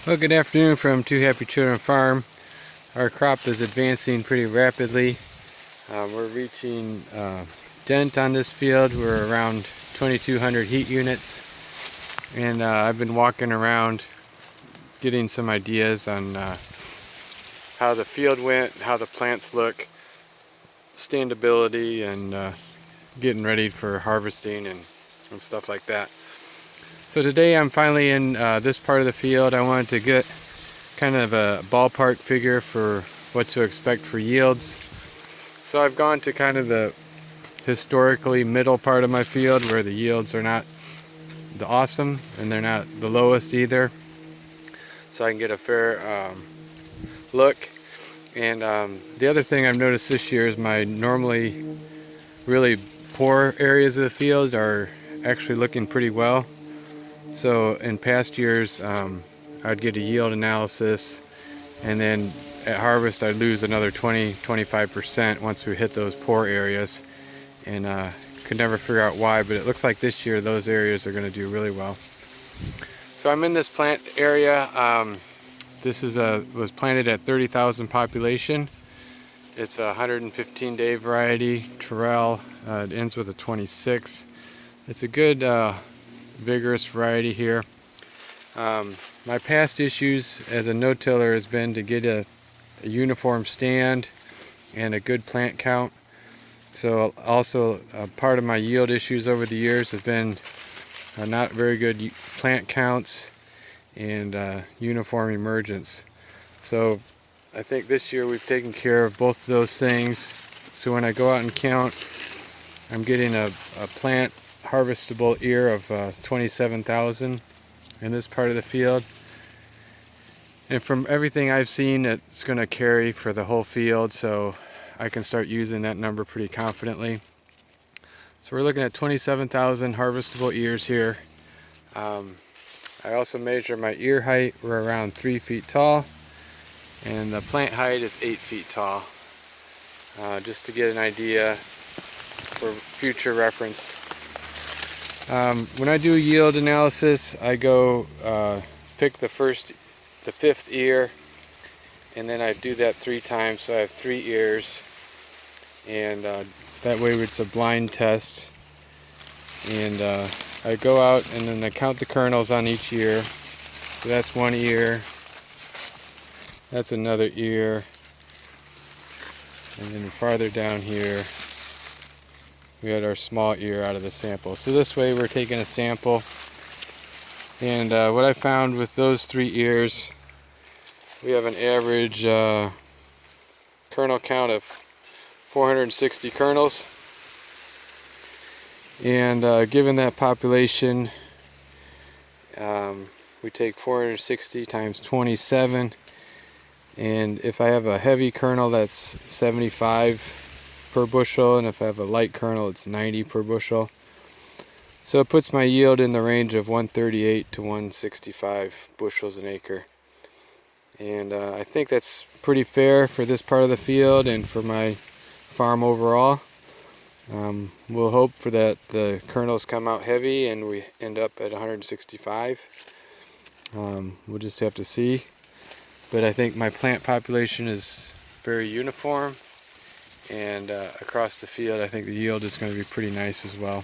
Well, good afternoon from Two Happy Children Farm. Our crop is advancing pretty rapidly. We're reaching dent on this field. We're around 2,200 heat units, and I've been walking around getting some ideas on how the field went, how the plants look, standability, and getting ready for harvesting and stuff like that. So today I'm finally in this part of the field. I wanted to get kind of a ballpark figure for what to expect for yields. So I've gone to kind of the historically middle part of my field where the yields are not the awesome and they're not the lowest either. So I can get a fair look. And the other thing I've noticed this year is my normally really poor areas of the field are actually looking pretty well. So in past years, I'd get a yield analysis, and then at harvest I'd lose another 20-25% once we hit those poor areas, and could never figure out why, but it looks like this year those areas are going to do really well. So I'm in this plant area. This is was planted at 30,000 population. It's a 115-day variety, Terrell. It ends with a 26. It's a good vigorous variety here. My past issues as a no-tiller has been to get a uniform stand and a good plant count. So also part of my yield issues over the years have been not very good plant counts and uniform emergence. So I think this year we've taken care of both of those things. So when I go out and count, I'm getting a plant harvestable ear of 27,000 in this part of the field. And from everything I've seen, it's going to carry for the whole field, so I can start using that number pretty confidently. So we're looking at 27,000 harvestable ears here. I also measure my ear height. We're around 3 feet tall, and the plant height is 8 feet tall. Just to get an idea for future reference. When I do a yield analysis, I go pick the fifth ear, and then I do that 3 times, so I have 3 ears, and that way it's a blind test. And I go out and then I count the kernels on each ear. So that's 1 ear, that's another ear, and then farther down here we had our small ear out of the sample. So this way we're taking a sample, and what I found with those 3 ears, we have an average kernel count of 460 kernels, and given that population, we take 460 times 27, and if I have a heavy kernel, that's 75 per bushel, and if I have a light kernel, it's 90 per bushel. So it puts my yield in the range of 138 to 165 bushels an acre. And I think that's pretty fair for this part of the field and for my farm overall. We'll hope for that the kernels come out heavy and we end up at 165. We'll just have to see. But I think my plant population is very uniform, and across the field I think the yield is going to be pretty nice as well.